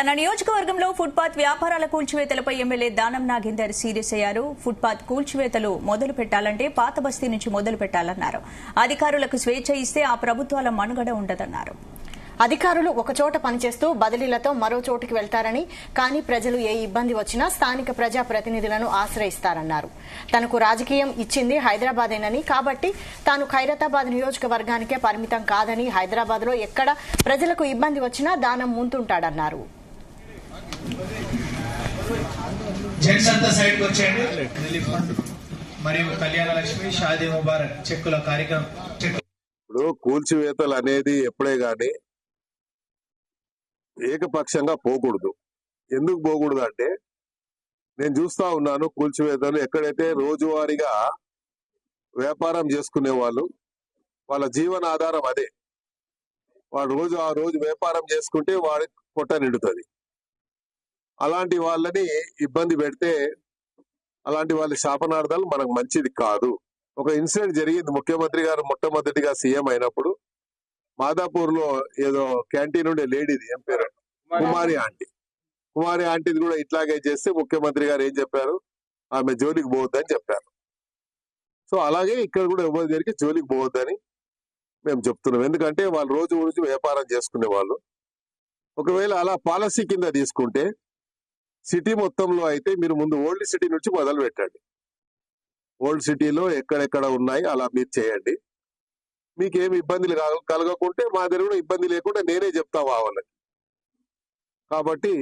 తన నియోజకవర్గంలో ఫుట్పాత్ వ్యాపారాల కూల్చివేతలపై ఎమ్మెల్యే దానం నాగేందర్ సీరియస్ అయ్యారు. ఫుట్పాత్ కూల్చివేతలు మొదలు పెట్టాలంటే పాత బస్తీ నుంచి మొదలు పెట్టాలన్నారు. అధికారులకు స్వేచ్ఛ ఇస్తే ఆ ప్రభుత్వాల మనుగడ ఉండదన్నారు. అధికారులు ఒకచోట పనిచేస్తూ బదిలీలతో మరో చోటుకి వెళ్తారని, కానీ ప్రజలు ఏ ఇబ్బంది వచ్చినా స్థానిక ప్రజాప్రతినిధులను ఆశ్రయిస్తారన్నారు. తనకు రాజకీయం ఇచ్చింది హైదరాబాదేనని, కాబట్టి తాను ఖైరతాబాద్ నియోజకవర్గానికే పరిమితం కాదని, హైదరాబాద్ లో ఎక్కడ ప్రజలకు ఇబ్బంది వచ్చినా దానం ముందుంటాడన్నారు. ఇప్పుడు కూల్చివేతలు అనేది ఎప్పుడే గాని ఏకపక్షంగా పోకూడదు. ఎందుకు పోకూడదు అంటే, నేను చూస్తా ఉన్నాను కూల్చివేతలు ఎక్కడైతే రోజువారీగా వ్యాపారం చేసుకునే వాళ్ళు, వాళ్ళ జీవన ఆధారం అదే. వాడు ఆ రోజు వ్యాపారం చేసుకుంటే వాడి పొట్ట నిండుతుంది. అలాంటి వాళ్ళని ఇబ్బంది పెడితే, అలాంటి వాళ్ళ శాపనార్థాలు మనకు మంచిది కాదు. ఒక ఇన్సిడెంట్ జరిగింది. ముఖ్యమంత్రి గారు మొట్టమొదటిగా సీఎం అయినప్పుడు మాదాపూర్ లో ఏదో క్యాంటీన్ ఉండే లేడీది, ఏం పేరు, కుమారి ఆంటీది కూడా ఇట్లాగే చేస్తే ముఖ్యమంత్రి గారు ఏం చెప్పారు, ఆమె జోలికి పోవద్దని చెప్పారు. సో అలాగే ఇక్కడ కూడా ఎవరి దగ్గరికి జోలికి పోవద్దని మేము చెప్తున్నాం. ఎందుకంటే వాళ్ళు రోజు వ్యాపారం చేసుకునే వాళ్ళు. ఒకవేళ అలా పాలసీ కింద తీసుకుంటే సిటీ మొత్తంలో అయితే మీరు ముందు ఓల్డ్ సిటీ నుంచి మొదలు పెట్టండి. ఓల్డ్ సిటీలో ఎక్కడెక్కడ ఉన్నాయి అలా మీరు చేయండి. మీకేమి ఇబ్బందులు కలగకుంటే మా దగ్గర కూడా ఇబ్బంది లేకుండా నేనే చెప్తా వాళ్ళకి. కాబట్టి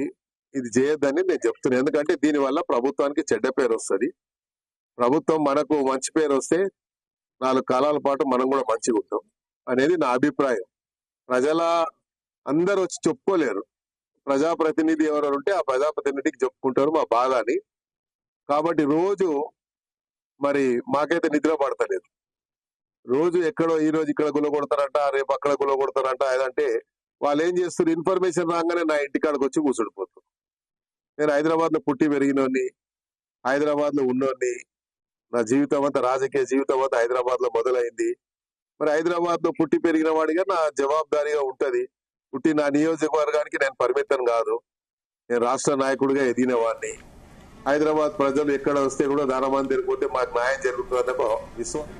ఇది చేయొద్దని నేను చెప్తున్నాను. ఎందుకంటే దీనివల్ల ప్రభుత్వానికి చెడ్డ పేరు వస్తుంది. ప్రభుత్వం మనకు మంచి పేరు వస్తే 4 కాలాల పాటు మనం కూడా మంచిగా ఉంటాం అనేది నా అభిప్రాయం. ప్రజల అందరు వచ్చి చెప్పుకోలేరు. ప్రజాప్రతినిధి ఎవరు ఉంటే ఆ ప్రజాప్రతినిధికి చెప్పుకుంటారు మా బాధ అని. కాబట్టి రోజు మరి మాకైతే నిద్ర పడతలేదు. రోజు ఎక్కడో ఈ రోజు ఇక్కడ గులగొడతారంట, రేపు అక్కడ గులగొడతారంట. అదంటే వాళ్ళు ఏం చేస్తారు, ఇన్ఫర్మేషన్ రాగానే నా ఇంటికాడికి వచ్చి కూర్చుడిపోతారు. నేను హైదరాబాద్ లో పుట్టి పెరిగినోని, హైదరాబాద్ లో ఉన్నోని, నా జీవితం అంతా రాజకీయ జీవితం అంతా హైదరాబాద్ లో మొదలైంది. మరి హైదరాబాద్ లో పుట్టి పెరిగిన వాడిగా నా జవాబుదారీగా ఉంటది. పుట్టి నా నియోజకవర్గానికి నేను పరిమితం కాదు. నేను రాష్ట్ర నాయకుడిగా ఎదిగిన వాడిని. హైదరాబాద్ ప్రజలు ఎక్కడ వస్తే కూడా దానమందిరికి పోతే మాకు న్యాయం జరుగుతుందన్న విశ్వాసం